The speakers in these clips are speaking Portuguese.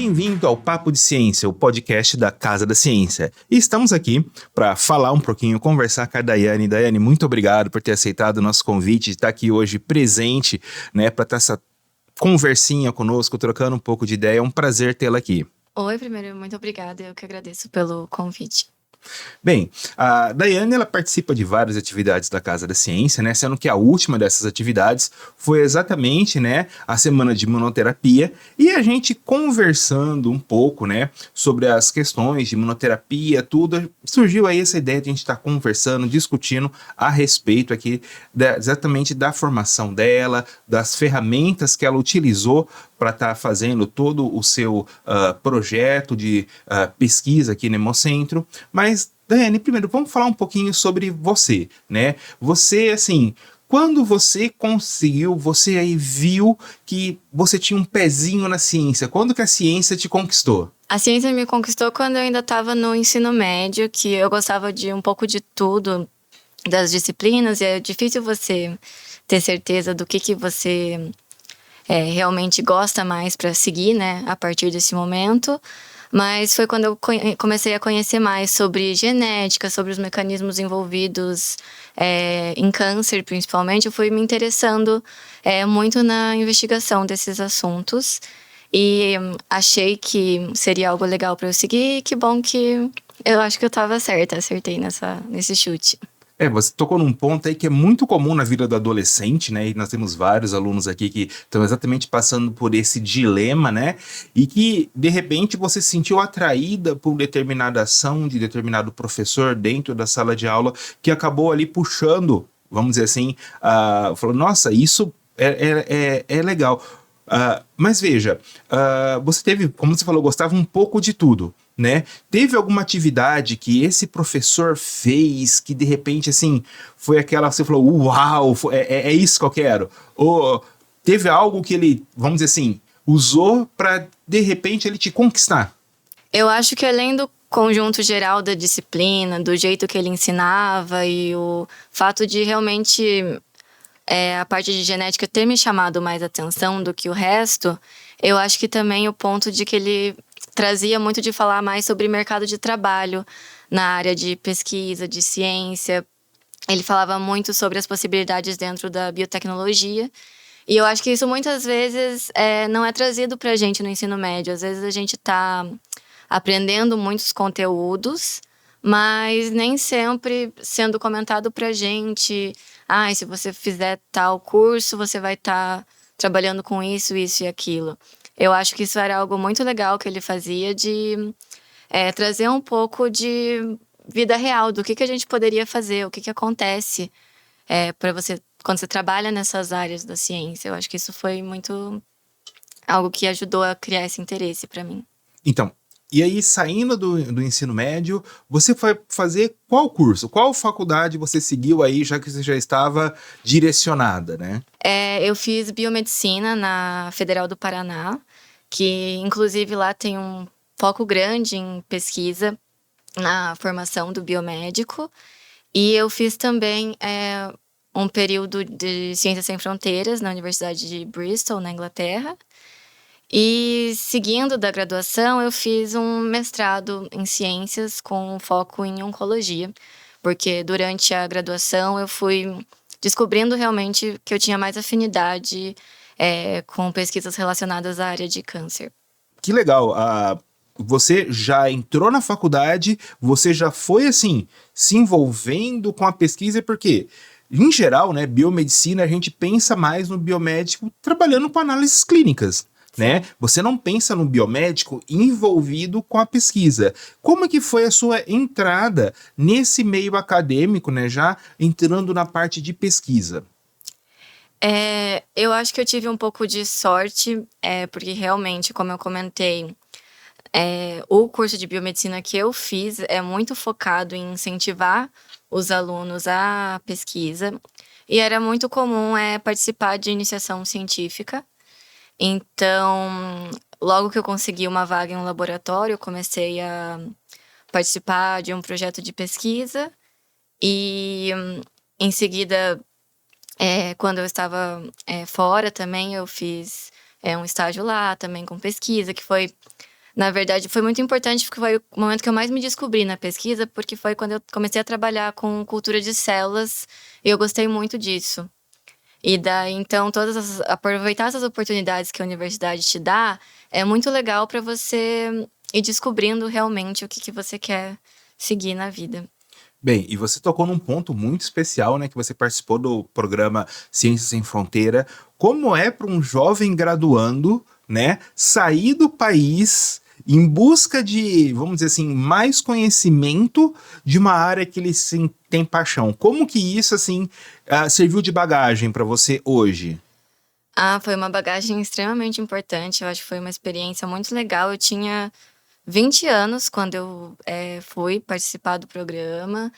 bem-vindo ao Papo de Ciência, o podcast da Casa da Ciência. E estamos aqui para falar um pouquinho, conversar com a Daiane. Daiane, muito obrigado por ter aceitado o nosso convite, de estar aqui hoje presente, né, para ter essa conversinha conosco, trocando um pouco de ideia. É um prazer tê-la aqui. Oi, primeiro, muito obrigada. Eu que agradeço pelo convite. Bem, a Daiane, ela participa de várias atividades da Casa da Ciência, né? Sendo que a última dessas atividades foi exatamente, né, a semana de imunoterapia, e a gente conversando um pouco, né, sobre as questões de imunoterapia, tudo, surgiu aí essa ideia de a gente estar conversando, discutindo a respeito aqui exatamente da formação dela, das ferramentas que ela utilizou para estar fazendo todo o seu projeto de pesquisa aqui no Hemocentro. Mas, Daiane, primeiro, vamos falar um pouquinho sobre você, né? Você, assim, quando você conseguiu, você aí viu que você tinha um pezinho na ciência, quando que a ciência te conquistou? A ciência me conquistou quando eu ainda estava no ensino médio, que eu gostava de um pouco de tudo, das disciplinas, e é difícil você ter certeza do que você realmente gosta mais para seguir, né, a partir desse momento. Mas foi quando eu comecei a conhecer mais sobre genética, sobre os mecanismos envolvidos em câncer, principalmente. Eu fui me interessando muito na investigação desses assuntos. E achei que seria algo legal para eu seguir. E que bom que eu acho que eu estava certa, acertei nesse chute. Você tocou num ponto aí que é muito comum na vida do adolescente, né? E nós temos vários alunos aqui que estão exatamente passando por esse dilema, né? E que, de repente, você se sentiu atraída por determinada ação de determinado professor dentro da sala de aula que acabou ali puxando, vamos dizer assim, falou, nossa, isso é legal. Mas veja, você teve, como você falou, gostava um pouco de tudo, né? Teve alguma atividade que esse professor fez que de repente, assim, foi aquela, você falou, uau, é isso que eu quero? Ou teve algo que ele, vamos dizer assim, usou para de repente ele te conquistar? Eu acho que além do conjunto geral da disciplina, do jeito que ele ensinava e o fato de realmente a parte de genética ter me chamado mais atenção do que o resto, eu acho que também o ponto de que ele trazia muito de falar mais sobre mercado de trabalho na área de pesquisa, de ciência. Ele falava muito sobre as possibilidades dentro da biotecnologia. E eu acho que isso muitas vezes não é trazido pra gente no ensino médio. Às vezes a gente está aprendendo muitos conteúdos, mas nem sempre sendo comentado pra gente. Se você fizer tal curso, você vai estar trabalhando com isso, isso e aquilo. Eu acho que isso era algo muito legal que ele fazia de trazer um pouco de vida real, do que a gente poderia fazer, o que acontece para você, quando você trabalha nessas áreas da ciência. Eu acho que isso foi muito algo que ajudou a criar esse interesse para mim. Então, e aí, saindo do ensino médio, você foi fazer qual curso? Qual faculdade você seguiu aí, já que você já estava direcionada, né? Eu fiz biomedicina na Federal do Paraná, que inclusive lá tem um foco grande em pesquisa na formação do biomédico. E eu fiz também um período de Ciências Sem Fronteiras na Universidade de Bristol, na Inglaterra. E seguindo da graduação, eu fiz um mestrado em ciências com foco em oncologia, porque durante a graduação eu fui descobrindo realmente que eu tinha mais afinidade com pesquisas relacionadas à área de câncer. Que legal. Você já entrou na faculdade, você já foi, assim, se envolvendo com a pesquisa, porque, em geral, né, biomedicina, a gente pensa mais no biomédico trabalhando com análises clínicas. Né? Você não pensa no biomédico envolvido com a pesquisa. Como é que foi a sua entrada nesse meio acadêmico, né? Já entrando na parte de pesquisa? Eu acho que eu tive um pouco de sorte, porque realmente, como eu comentei, o curso de biomedicina que eu fiz é muito focado em incentivar os alunos à pesquisa, e era muito comum participar de iniciação científica. Então, logo que eu consegui uma vaga em um laboratório, eu comecei a participar de um projeto de pesquisa e, em seguida, quando eu estava fora também, eu fiz um estágio lá também com pesquisa, que foi Na verdade, foi muito importante, porque foi o momento que eu mais me descobri na pesquisa, porque foi quando eu comecei a trabalhar com cultura de células, e eu gostei muito disso. E daí, então, aproveitar essas oportunidades que a universidade te dá, é muito legal para você ir descobrindo realmente o que você quer seguir na vida. Bem, e você tocou num ponto muito especial, né, que você participou do programa Ciências Sem Fronteira. Como é para um jovem graduando, né, sair do país em busca de, vamos dizer assim, mais conhecimento de uma área que ele sim, tem paixão? Como que isso, assim, serviu de bagagem para você hoje? Foi uma bagagem extremamente importante, eu acho que foi uma experiência muito legal. Eu tinha 20 anos quando eu fui participar do programa,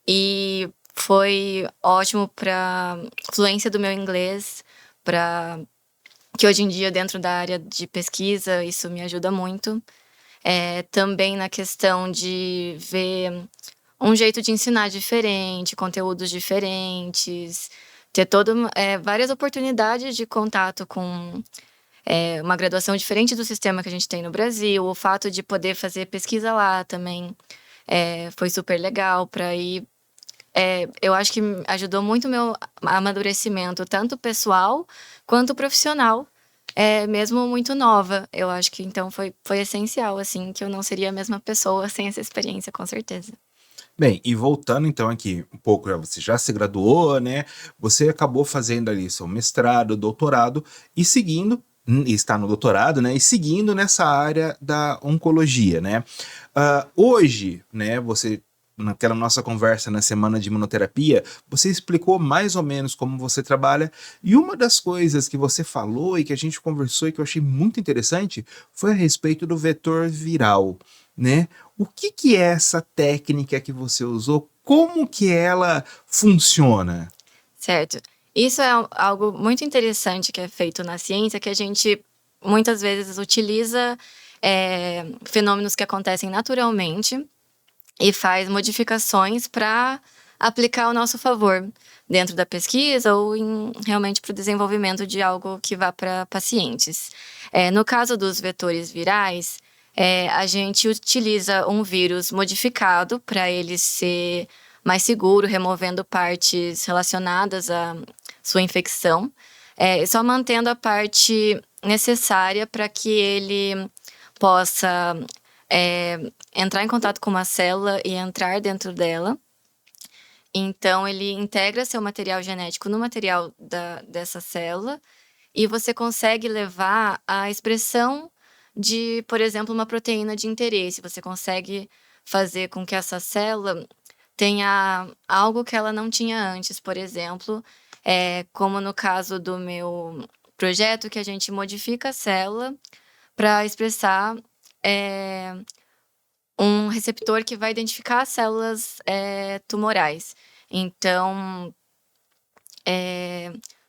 e foi ótimo para fluência do meu inglês, para que hoje em dia, dentro da área de pesquisa, isso me ajuda muito. Também na questão de ver um jeito de ensinar diferente, conteúdos diferentes, ter várias oportunidades de contato com uma graduação diferente do sistema que a gente tem no Brasil. O fato de poder fazer pesquisa lá também foi super legal para ir. Eu acho que ajudou muito o meu amadurecimento, tanto pessoal quanto profissional, mesmo muito nova. Eu acho que então foi essencial, assim, que eu não seria a mesma pessoa sem essa experiência, com certeza. Bem, e voltando então aqui um pouco, você já se graduou, né? Você acabou fazendo ali seu mestrado, doutorado e seguindo, e está no doutorado, né? E seguindo nessa área da oncologia, né? Hoje, né? Você naquela nossa conversa na semana de imunoterapia, você explicou mais ou menos como você trabalha, e uma das coisas que você falou e que a gente conversou e que eu achei muito interessante foi a respeito do vetor viral, né? O que é essa técnica que você usou? Como que ela funciona? Certo. Isso é algo muito interessante que é feito na ciência, que a gente muitas vezes utiliza fenômenos que acontecem naturalmente e faz modificações para aplicar ao nosso favor dentro da pesquisa ou realmente para o desenvolvimento de algo que vá para pacientes. No caso dos vetores virais, a gente utiliza um vírus modificado para ele ser mais seguro, removendo partes relacionadas à sua infecção, só mantendo a parte necessária para que ele possa entrar em contato com uma célula e entrar dentro dela. Então, ele integra seu material genético no material dessa célula, e você consegue levar a expressão de, por exemplo, uma proteína de interesse. Você consegue fazer com que essa célula tenha algo que ela não tinha antes, por exemplo, como no caso do meu projeto, que a gente modifica a célula para expressar um receptor que vai identificar as células tumorais. Então,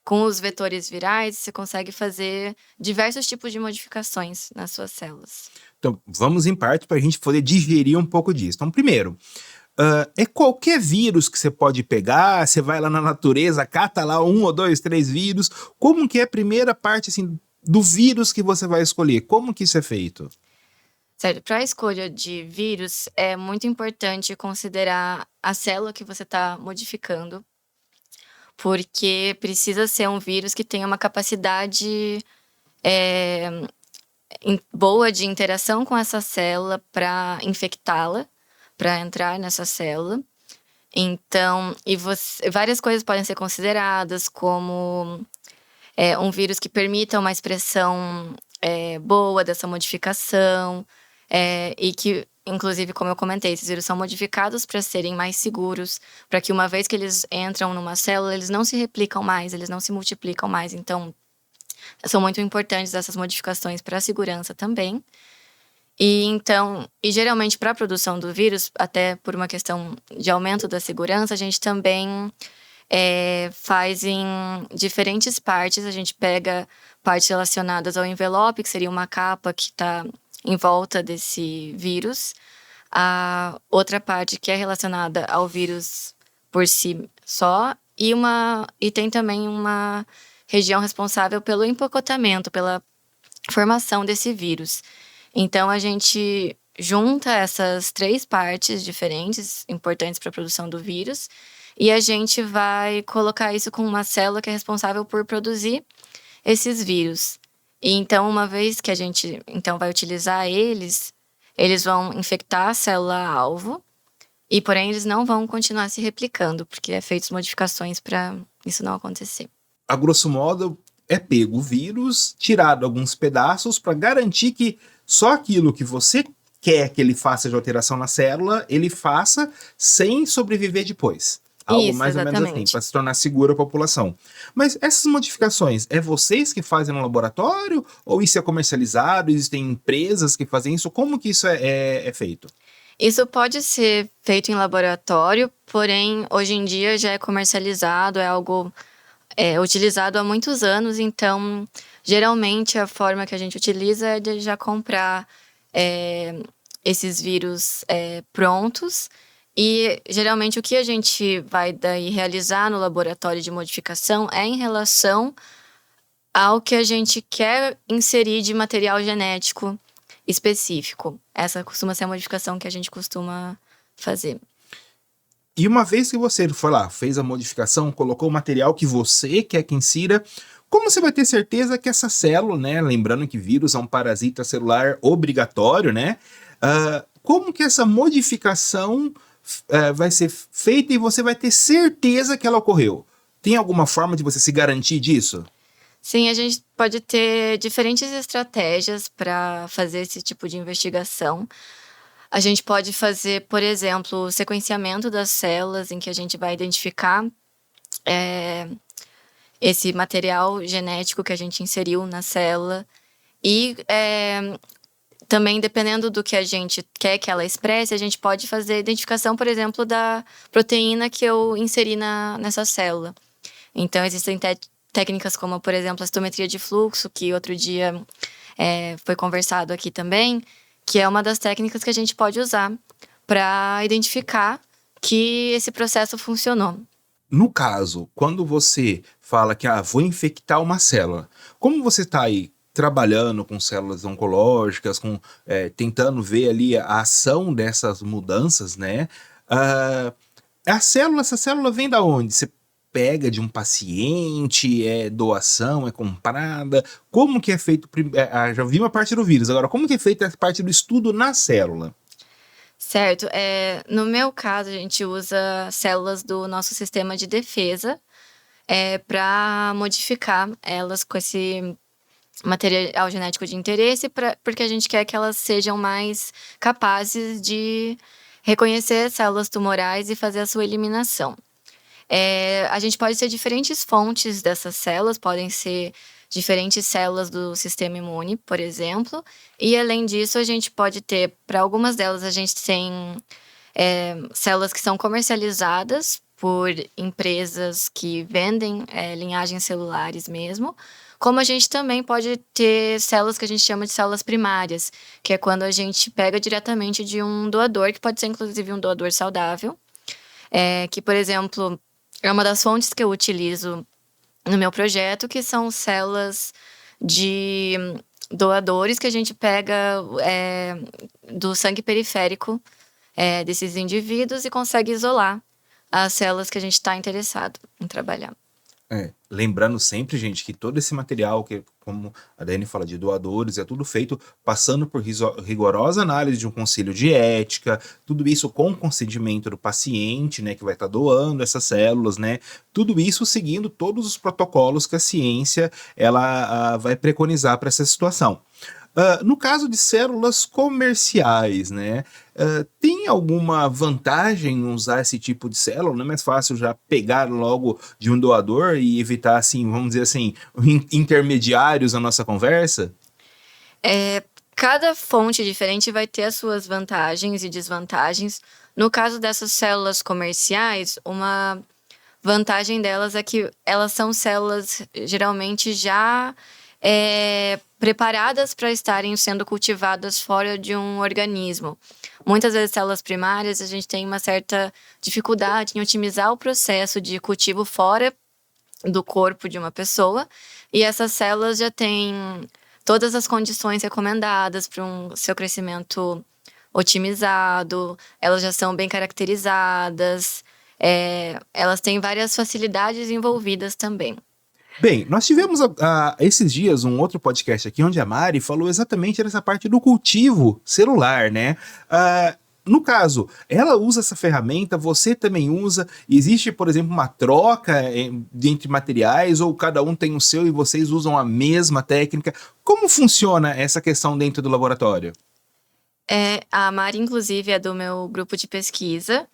com os vetores virais, você consegue fazer diversos tipos de modificações nas suas células. Então, vamos em parte para a gente poder digerir um pouco disso. Então, primeiro, é qualquer vírus que você pode pegar, você vai lá na natureza, cata lá 1 ou 2, 3 vírus. Como que é a primeira parte assim, do vírus que você vai escolher? Como que isso é feito? Certo, para a escolha de vírus, é muito importante considerar a célula que você está modificando, porque precisa ser um vírus que tenha uma capacidade boa de interação com essa célula para infectá-la, para entrar nessa célula. Então, várias coisas podem ser consideradas, como um vírus que permita uma expressão boa dessa modificação, e que, inclusive, como eu comentei, esses vírus são modificados para serem mais seguros, para que uma vez que eles entram numa célula, eles não se replicam mais, eles não se multiplicam mais. Então, são muito importantes essas modificações para a segurança também. E geralmente para a produção do vírus, até por uma questão de aumento da segurança, a gente também faz em diferentes partes. A gente pega partes relacionadas ao envelope, que seria uma capa que está em volta desse vírus. A outra parte que é relacionada ao vírus por si só, e tem também uma região responsável pelo empacotamento, pela formação desse vírus. Então, a gente junta essas 3 partes diferentes, importantes para a produção do vírus, e a gente vai colocar isso com uma célula que é responsável por produzir esses vírus. E então, uma vez que a gente então vai utilizar eles, eles vão infectar a célula-alvo, e porém eles não vão continuar se replicando, porque é feitas modificações para isso não acontecer. A grosso modo, é pego o vírus, tirado alguns pedaços para garantir que só aquilo que você quer que ele faça de alteração na célula, ele faça sem sobreviver depois. Algo Isso, mais ou menos assim, exatamente. para se tornar seguro a população. Mas essas modificações, é vocês que fazem no laboratório? Ou isso é comercializado? Existem empresas que fazem isso? Como que isso é feito? Isso pode ser feito em laboratório, porém, hoje em dia já é comercializado, é algo utilizado há muitos anos, então, geralmente, a forma que a gente utiliza é de já comprar esses vírus prontos. E, geralmente, o que a gente vai daí realizar no laboratório de modificação é em relação ao que a gente quer inserir de material genético específico. Essa costuma ser a modificação que a gente costuma fazer. E uma vez que você foi lá, fez a modificação, colocou o material que você quer que insira, como você vai ter certeza que essa célula, né? Lembrando que vírus é um parasita celular obrigatório, né? Como que essa modificação vai ser feita e você vai ter certeza que ela ocorreu? Tem alguma forma de você se garantir disso? Sim, a gente pode ter diferentes estratégias para fazer esse tipo de investigação. A gente pode fazer, por exemplo, o sequenciamento das células, em que a gente vai identificar esse material genético que a gente inseriu na célula. E também, dependendo do que a gente quer que ela expresse, a gente pode fazer a identificação, por exemplo, da proteína que eu inseri nessa célula. Então, existem técnicas como, por exemplo, a citometria de fluxo, que outro dia foi conversado aqui também, que é uma das técnicas que a gente pode usar para identificar que esse processo funcionou. No caso, quando você fala que vou infectar uma célula, como você está aí trabalhando com células oncológicas, tentando ver ali a ação dessas mudanças, né? Essa célula vem da onde? Você pega de um paciente, é doação, é comprada? Como que é feito? Já vi uma parte do vírus, agora como que é feita a parte do estudo na célula? Certo. No meu caso, a gente usa células do nosso sistema de defesa para modificar elas com esse material genético de interesse, porque a gente quer que elas sejam mais capazes de reconhecer células tumorais e fazer a sua eliminação. A gente pode ter diferentes fontes dessas células, podem ser diferentes células do sistema imune, por exemplo. E, além disso, a gente pode ter, para algumas delas, a gente tem células que são comercializadas por empresas que vendem linhagens celulares mesmo. Como a gente também pode ter células que a gente chama de células primárias, que é quando a gente pega diretamente de um doador, que pode ser, inclusive, um doador saudável. Que, por exemplo, é uma das fontes que eu utilizo no meu projeto, que são células de doadores que a gente pega do sangue periférico desses indivíduos e consegue isolar as células que a gente está interessado em trabalhar. Lembrando sempre, gente, que todo esse material, que como a Dani fala de doadores, é tudo feito passando por rigorosa análise de um conselho de ética, tudo isso com consentimento do paciente, né, que vai estar doando essas células, né, tudo isso seguindo todos os protocolos que a ciência ela vai preconizar para essa situação. No caso de células comerciais, né, tem alguma vantagem em usar esse tipo de célula? Não é mais fácil já pegar logo de um doador e evitar, assim, vamos dizer assim, intermediários na nossa conversa? Cada fonte diferente vai ter as suas vantagens e desvantagens. No caso dessas células comerciais, uma vantagem delas é que elas são células geralmente já preparadas para estarem sendo cultivadas fora de um organismo. Muitas vezes, células primárias, a gente tem uma certa dificuldade em otimizar o processo de cultivo fora do corpo de uma pessoa, e essas células já têm todas as condições recomendadas para um seu crescimento otimizado, elas já são bem caracterizadas, elas têm várias facilidades envolvidas também. Bem, nós tivemos esses dias um outro podcast aqui onde a Mari falou exatamente dessa parte do cultivo celular, né? No caso, ela usa essa ferramenta, você também usa. Existe, por exemplo, uma troca entre materiais ou cada um tem o seu e vocês usam a mesma técnica? Como funciona essa questão dentro do laboratório? A Mari, inclusive, é do meu grupo de pesquisa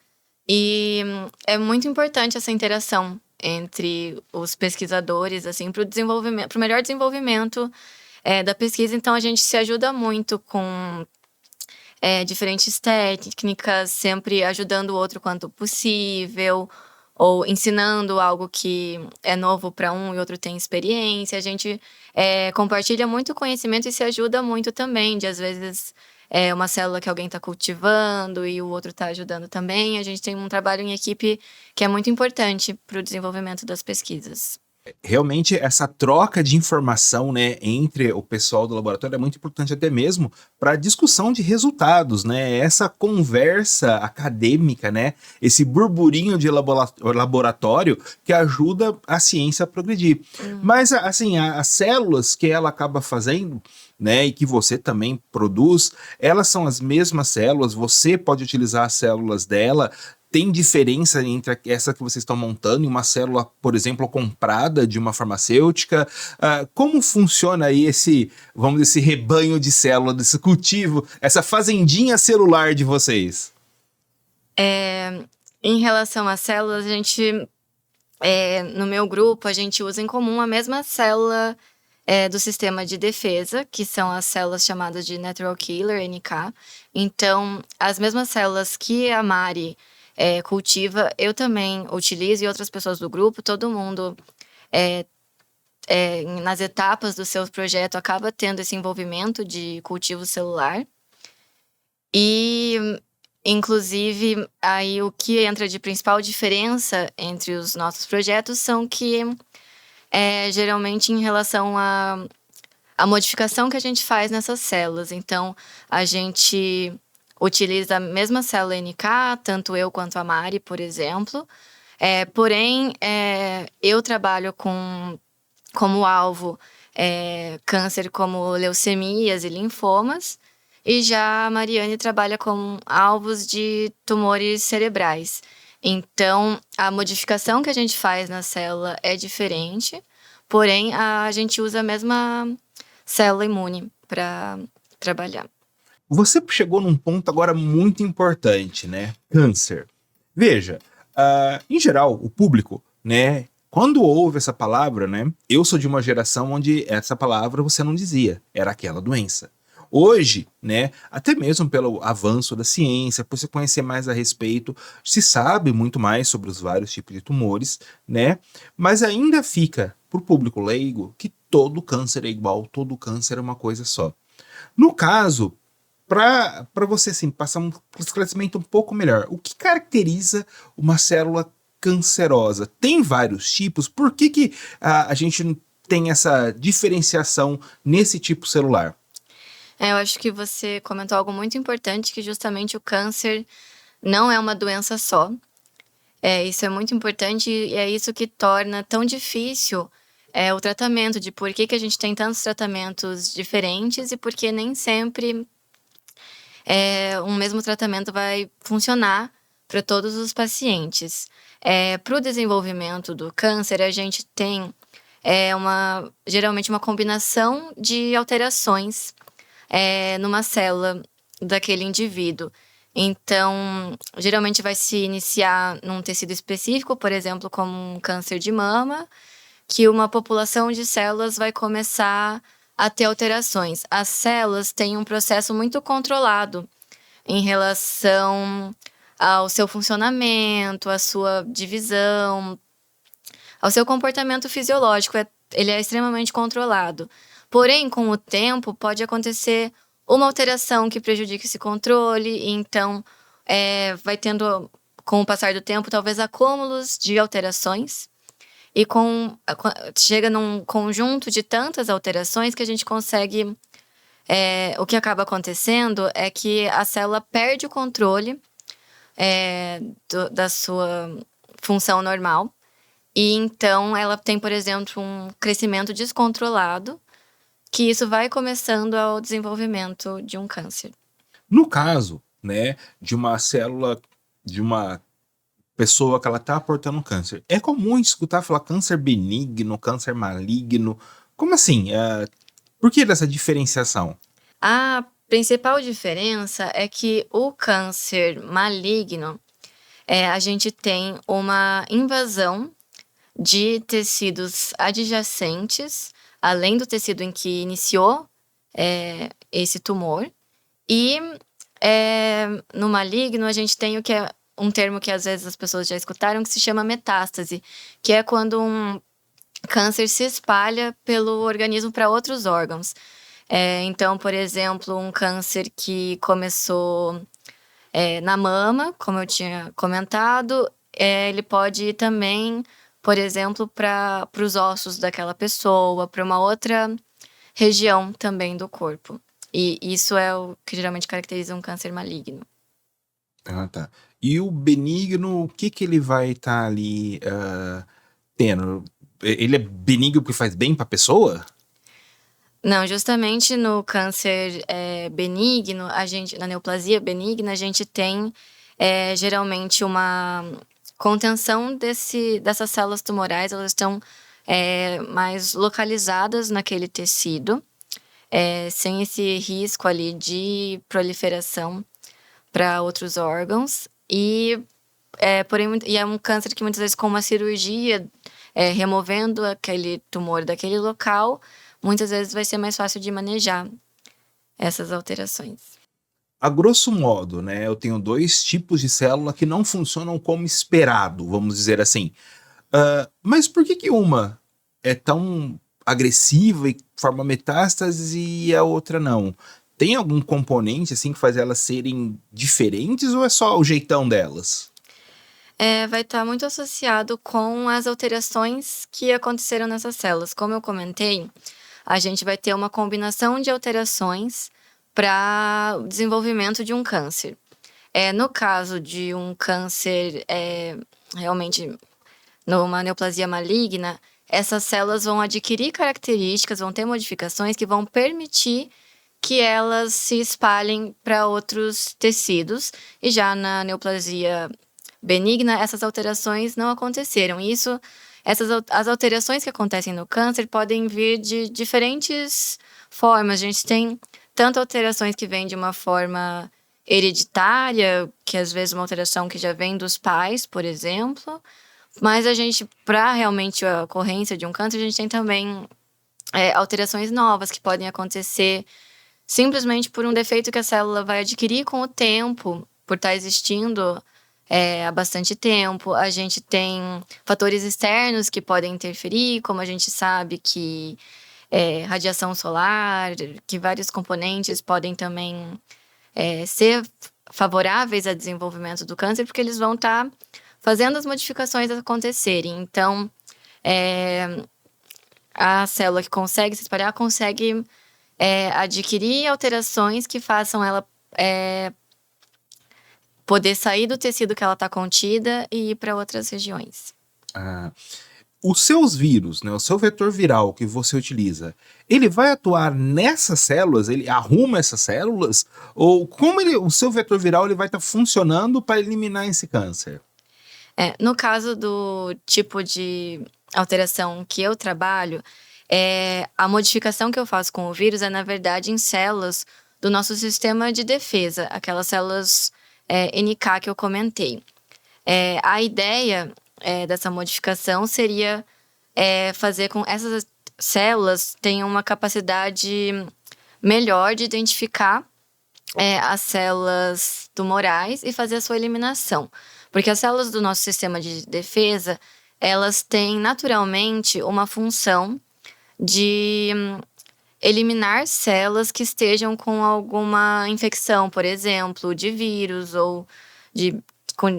e é muito importante essa interação entre os pesquisadores, assim, para o melhor desenvolvimento da pesquisa. Então, a gente se ajuda muito com diferentes técnicas, sempre ajudando o outro quanto possível, ou ensinando algo que é novo para um e outro tem experiência. A gente compartilha muito conhecimento e se ajuda muito também, de às vezes uma célula que alguém está cultivando e o outro está ajudando também. A gente tem um trabalho em equipe que é muito importante para o desenvolvimento das pesquisas. Realmente essa troca de informação, né, entre o pessoal do laboratório é muito importante até mesmo para a discussão de resultados, né? Essa conversa acadêmica, né? Esse burburinho de laboratório que ajuda a ciência a progredir. Mas assim, as células que ela acaba fazendo, né, e que você também produz, elas são as mesmas células, você pode utilizar as células dela. Tem diferença entre essa que vocês estão montando e uma célula, por exemplo, comprada de uma farmacêutica? Como funciona aí vamos dizer, esse rebanho de células, desse cultivo, essa fazendinha celular de vocês? Em relação às células, a gente, no meu grupo, a gente usa em comum a mesma célula do sistema de defesa, que são as células chamadas de Natural Killer, NK. Então, as mesmas células que a Mari cultiva, eu também utilizo, e outras pessoas do grupo, todo mundo nas etapas do seu projeto acaba tendo esse envolvimento de cultivo celular. E, inclusive, aí o que entra de principal diferença entre os nossos projetos são que geralmente em relação à modificação que a gente faz nessas células. Então, a gente utiliza a mesma célula NK, tanto eu quanto a Mari, por exemplo. Porém, eu trabalho como alvo câncer como leucemias e linfomas, e já a Mariane trabalha com alvos de tumores cerebrais. Então, a modificação que a gente faz na célula é diferente, porém, a gente usa a mesma célula imune para trabalhar. Você chegou num ponto agora muito importante, né? Câncer. Veja, em geral, o público, né? Quando ouve essa palavra, né? Eu sou de uma geração onde essa palavra você não dizia, era aquela doença. Hoje, né, até mesmo pelo avanço da ciência, por se conhecer mais a respeito, se sabe muito mais sobre os vários tipos de tumores, né? Mas ainda fica para o público leigo que todo câncer é igual, todo câncer é uma coisa só. No caso, para você assim, passar um esclarecimento um pouco melhor, o que caracteriza uma célula cancerosa? Tem vários tipos, por que a gente tem essa diferenciação nesse tipo celular? Eu acho que você comentou algo muito importante, que justamente o câncer não é uma doença só. Isso é muito importante e é isso que torna tão difícil o tratamento, de por que a gente tem tantos tratamentos diferentes e por que nem sempre um mesmo tratamento vai funcionar para todos os pacientes. Para o desenvolvimento do câncer, a gente tem geralmente uma combinação de alterações numa célula daquele indivíduo. Então, geralmente vai se iniciar num tecido específico, por exemplo, como um câncer de mama, que uma população de células vai começar a ter alterações. As células têm um processo muito controlado em relação ao seu funcionamento, à sua divisão, ao seu comportamento fisiológico. Ele é extremamente controlado. Porém, com o tempo, pode acontecer uma alteração que prejudique esse controle, e então vai tendo, com o passar do tempo, talvez acúmulos de alterações. E chega num conjunto de tantas alterações que a gente consegue... o que acaba acontecendo é que a célula perde o controle da sua função normal. E então ela tem, por exemplo, um crescimento descontrolado, que isso vai começando ao desenvolvimento de um câncer. No caso, né, de uma célula, de uma pessoa que ela tá aportando câncer, é comum escutar falar câncer benigno, câncer maligno. Como assim? Por que dessa diferenciação? A principal diferença é que o câncer maligno, a gente tem uma invasão de tecidos adjacentes, além do tecido em que iniciou esse tumor. E no maligno a gente tem o que é um termo que às vezes as pessoas já escutaram, que se chama metástase, que é quando um câncer se espalha pelo organismo para outros órgãos. Então, por exemplo, um câncer que começou na mama, como eu tinha comentado, ele pode ir também, por exemplo, para os ossos daquela pessoa, para uma outra região também do corpo. E isso é o que geralmente caracteriza um câncer maligno. Ah, tá. E o benigno, o que ele vai estar ali tendo? Ele é benigno porque faz bem para a pessoa? Não, justamente no câncer benigno, na neoplasia benigna, a gente tem geralmente uma contenção dessas células tumorais, elas estão mais localizadas naquele tecido, sem esse risco ali de proliferação para outros órgãos. E é um câncer que muitas vezes com uma cirurgia, removendo aquele tumor daquele local, muitas vezes vai ser mais fácil de manejar essas alterações. A grosso modo, né, eu tenho 2 tipos de célula que não funcionam como esperado, vamos dizer assim. Mas por que uma é tão agressiva e forma metástase e a outra não? Tem algum componente assim que faz elas serem diferentes ou é só o jeitão delas? Vai estar muito associado com as alterações que aconteceram nessas células. Como eu comentei, a gente vai ter uma combinação de alterações para o desenvolvimento de um câncer. No caso de um câncer realmente numa neoplasia maligna, essas células vão adquirir características, vão ter modificações que vão permitir que elas se espalhem para outros tecidos. E já na neoplasia benigna, essas alterações não aconteceram. As alterações que acontecem no câncer podem vir de diferentes formas. A gente tem tanto alterações que vêm de uma forma hereditária, que às vezes uma alteração que já vem dos pais, por exemplo. Mas para realmente a ocorrência de um câncer, a gente tem também alterações novas que podem acontecer simplesmente por um defeito que a célula vai adquirir com o tempo, por estar existindo há bastante tempo. A gente tem fatores externos que podem interferir, como a gente sabe que radiação solar, que vários componentes podem também ser favoráveis ao desenvolvimento do câncer, porque eles vão estar fazendo as modificações acontecerem. Então, a célula que consegue se espalhar consegue adquirir alterações que façam ela poder sair do tecido que ela está contida e ir para outras regiões. Os seus vírus, né, o seu vetor viral que você utiliza, ele vai atuar nessas células? Ele arruma essas células? Ou como o seu vetor viral ele vai estar funcionando para eliminar esse câncer? No caso do tipo de alteração que eu trabalho, a modificação que eu faço com o vírus é, na verdade, em células do nosso sistema de defesa, aquelas células NK que eu comentei. A ideia dessa modificação seria fazer com que essas células tenham uma capacidade melhor de identificar as células tumorais e fazer a sua eliminação. Porque as células do nosso sistema de defesa, elas têm naturalmente uma função de eliminar células que estejam com alguma infecção, por exemplo, de vírus ou com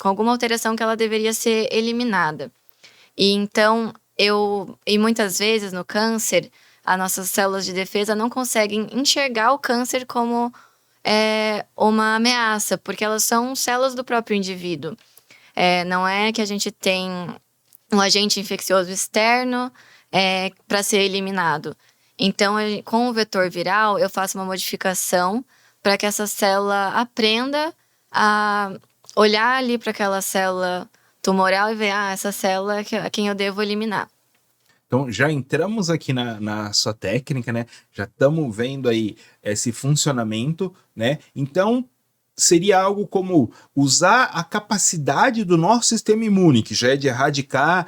alguma alteração que ela deveria ser eliminada. E então, e muitas vezes no câncer, as nossas células de defesa não conseguem enxergar o câncer como uma ameaça, porque elas são células do próprio indivíduo. Não é que a gente tem um agente infeccioso externo para ser eliminado. Então, com o vetor viral, eu faço uma modificação para que essa célula aprenda a olhar ali para aquela célula tumoral e ver, essa célula é a quem eu devo eliminar. Então, já entramos aqui na sua técnica, né? Já estamos vendo aí esse funcionamento, né? Então, seria algo como usar a capacidade do nosso sistema imune, que já é de erradicar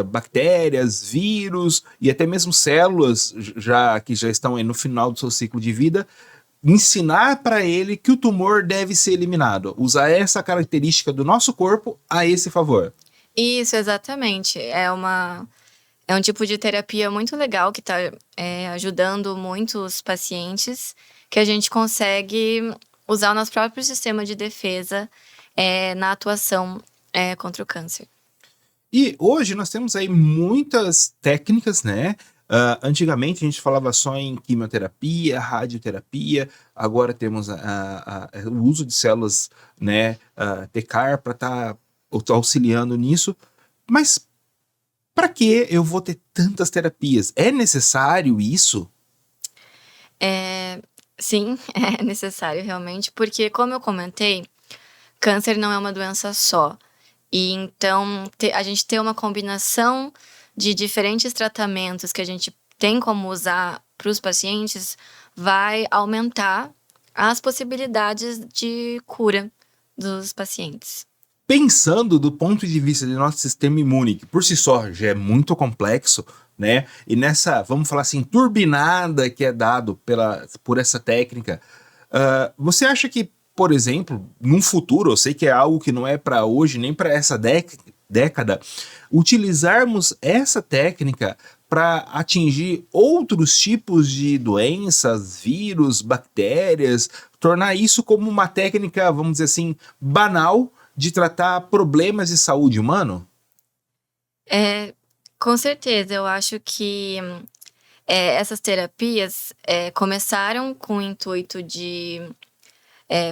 bactérias, vírus e até mesmo células que já estão aí no final do seu ciclo de vida, ensinar para ele que o tumor deve ser eliminado, usar essa característica do nosso corpo a esse favor. Isso, exatamente. É um tipo de terapia muito legal que está ajudando muitos pacientes, que a gente consegue usar o nosso próprio sistema de defesa na atuação contra o câncer. E hoje nós temos aí muitas técnicas, né? Antigamente a gente falava só em quimioterapia, radioterapia, agora temos o uso de células, né, TCAR para estar auxiliando nisso. Mas para que eu vou ter tantas terapias? É necessário isso? Sim, é necessário realmente, porque como eu comentei, câncer não é uma doença só. E então a gente ter uma combinação de diferentes tratamentos que a gente tem como usar para os pacientes vai aumentar as possibilidades de cura dos pacientes. Pensando do ponto de vista do nosso sistema imune, que por si só já é muito complexo, né? E nessa, vamos falar assim, turbinada que é dado por essa técnica, você acha que, por exemplo, num futuro, eu sei que é algo que não é para hoje nem para essa década, utilizarmos essa técnica para atingir outros tipos de doenças, vírus, bactérias, tornar isso como uma técnica, vamos dizer assim, banal de tratar problemas de saúde humano? Com certeza, eu acho que essas terapias começaram com o intuito de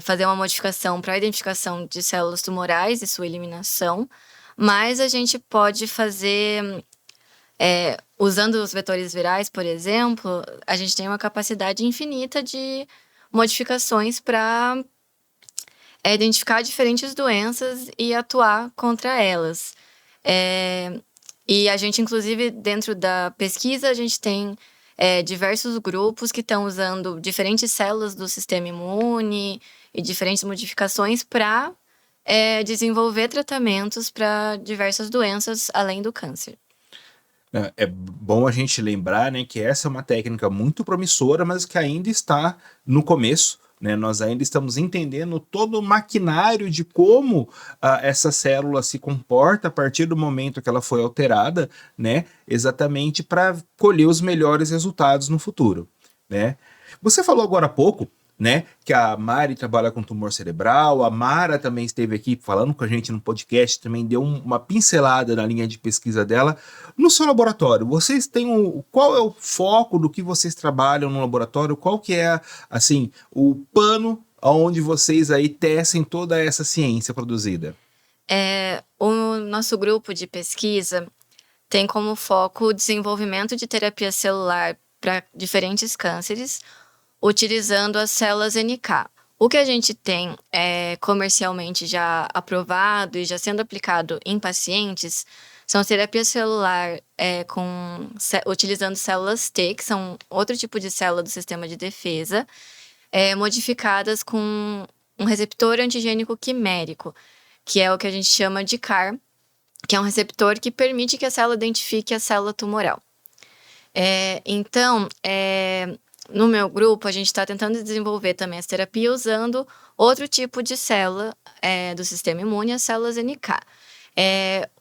fazer uma modificação para a identificação de células tumorais e sua eliminação, mas a gente pode fazer, usando os vetores virais, por exemplo, a gente tem uma capacidade infinita de modificações para identificar diferentes doenças e atuar contra elas. E a gente, inclusive, dentro da pesquisa, a gente tem diversos grupos que estão usando diferentes células do sistema imune e diferentes modificações para desenvolver tratamentos para diversas doenças além do câncer. É bom a gente lembrar, né, que essa é uma técnica muito promissora, mas que ainda está no começo. Né, nós ainda estamos entendendo todo o maquinário de como essa célula se comporta a partir do momento que ela foi alterada, né, exatamente para colher os melhores resultados no futuro. Né? Você falou agora há pouco, né, que a Mari trabalha com tumor cerebral, a Mara também esteve aqui falando com a gente no podcast, também deu uma pincelada na linha de pesquisa dela. No seu laboratório, vocês têm qual é o foco do que vocês trabalham no laboratório? Qual que é, assim, o pano onde vocês aí tecem toda essa ciência produzida? O nosso grupo de pesquisa tem como foco o desenvolvimento de terapia celular para diferentes cânceres, utilizando as células NK. O que a gente tem comercialmente já aprovado e já sendo aplicado em pacientes são terapia celular utilizando células T, que são outro tipo de célula do sistema de defesa, modificadas com um receptor antigênico quimérico, que é o que a gente chama de CAR, que é um receptor que permite que a célula identifique a célula tumoral. Então, no meu grupo, a gente está tentando desenvolver também essa terapia usando outro tipo de célula do sistema imune, as células NK.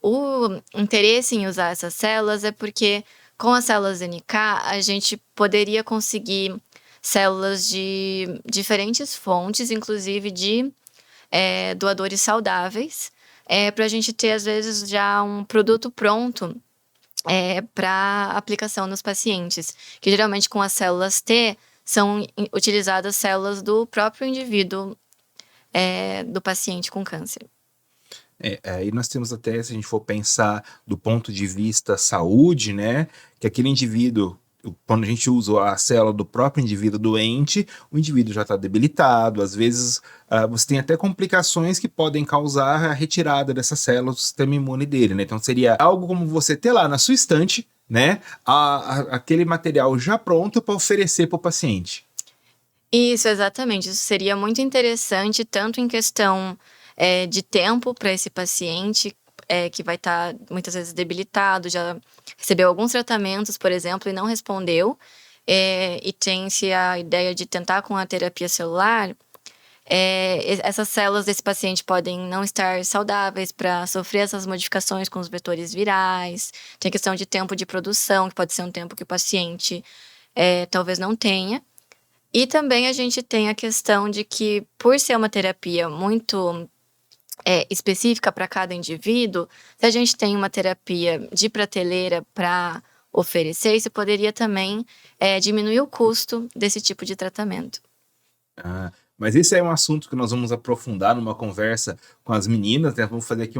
O interesse em usar essas células é porque, com as células NK, a gente poderia conseguir células de diferentes fontes, inclusive de doadores saudáveis, para a gente ter, às vezes, já um produto pronto para aplicação nos pacientes, que geralmente com as células T são utilizadas células do próprio indivíduo, do paciente com câncer. Aí nós temos até, se a gente for pensar do ponto de vista saúde, né, que aquele indivíduo, quando a gente usa a célula do próprio indivíduo doente, o indivíduo já está debilitado, às vezes você tem até complicações que podem causar a retirada dessa célula do sistema imune dele, né? Então seria algo como você ter lá na sua estante, né, aquele material já pronto para oferecer para o paciente. Isso, exatamente. Isso seria muito interessante, tanto em questão de tempo para esse paciente, que vai estar muitas vezes debilitado, já recebeu alguns tratamentos, por exemplo, e não respondeu, e tem-se a ideia de tentar com a terapia celular, essas células desse paciente podem não estar saudáveis para sofrer essas modificações com os vetores virais, tem questão de tempo de produção, que pode ser um tempo que o paciente talvez não tenha. E também a gente tem a questão de que, por ser uma terapia muito específica para cada indivíduo, se a gente tem uma terapia de prateleira para oferecer, isso poderia também diminuir o custo desse tipo de tratamento. Mas esse é um assunto que nós vamos aprofundar numa conversa com as meninas, né? Vamos fazer aqui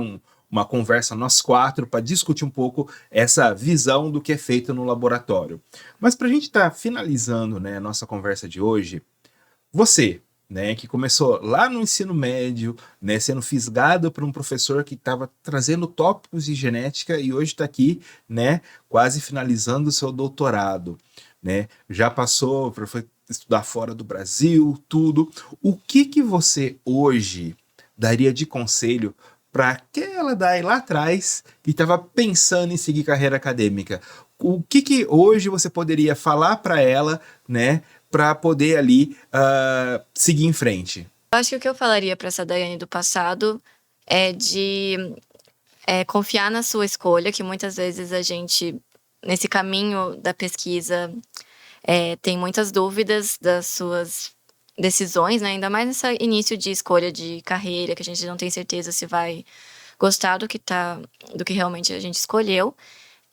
uma conversa nós 4 para discutir um pouco essa visão do que é feito no laboratório. Mas para a gente estar finalizando, né, a nossa conversa de hoje, você, né, que começou lá no ensino médio, né, sendo fisgado por um professor que estava trazendo tópicos de genética e hoje está aqui, né, quase finalizando o seu doutorado, né, já passou, foi estudar fora do Brasil, tudo. O que você hoje daria de conselho para aquela daí lá atrás que estava pensando em seguir carreira acadêmica? O que hoje você poderia falar para ela, né, para poder ali seguir em frente? Acho que o que eu falaria para essa Daiane do passado é de confiar na sua escolha, que muitas vezes a gente, nesse caminho da pesquisa, tem muitas dúvidas das suas decisões, né? Ainda mais nesse início de escolha de carreira, que a gente não tem certeza se vai gostar do que realmente a gente escolheu.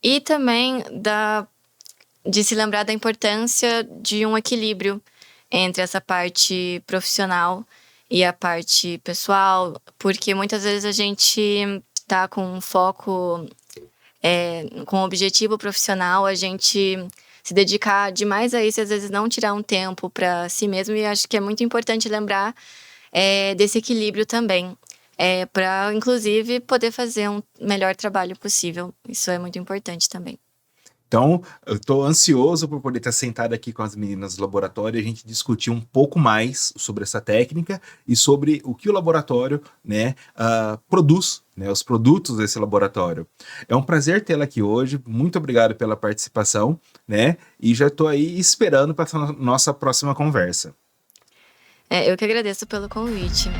E também de se lembrar da importância de um equilíbrio entre essa parte profissional e a parte pessoal, porque muitas vezes a gente tá com um foco, com um objetivo profissional, a gente se dedicar demais a isso e às vezes não tirar um tempo para si mesmo, e acho que é muito importante lembrar desse equilíbrio também, para inclusive poder fazer um melhor trabalho possível. Isso é muito importante também. Então, eu estou ansioso por poder estar sentado aqui com as meninas do laboratório e a gente discutir um pouco mais sobre essa técnica e sobre o que o laboratório, né, produz, né, os produtos desse laboratório. É um prazer tê-la aqui hoje, muito obrigado pela participação, né, e já estou aí esperando para a nossa próxima conversa. Eu que agradeço pelo convite.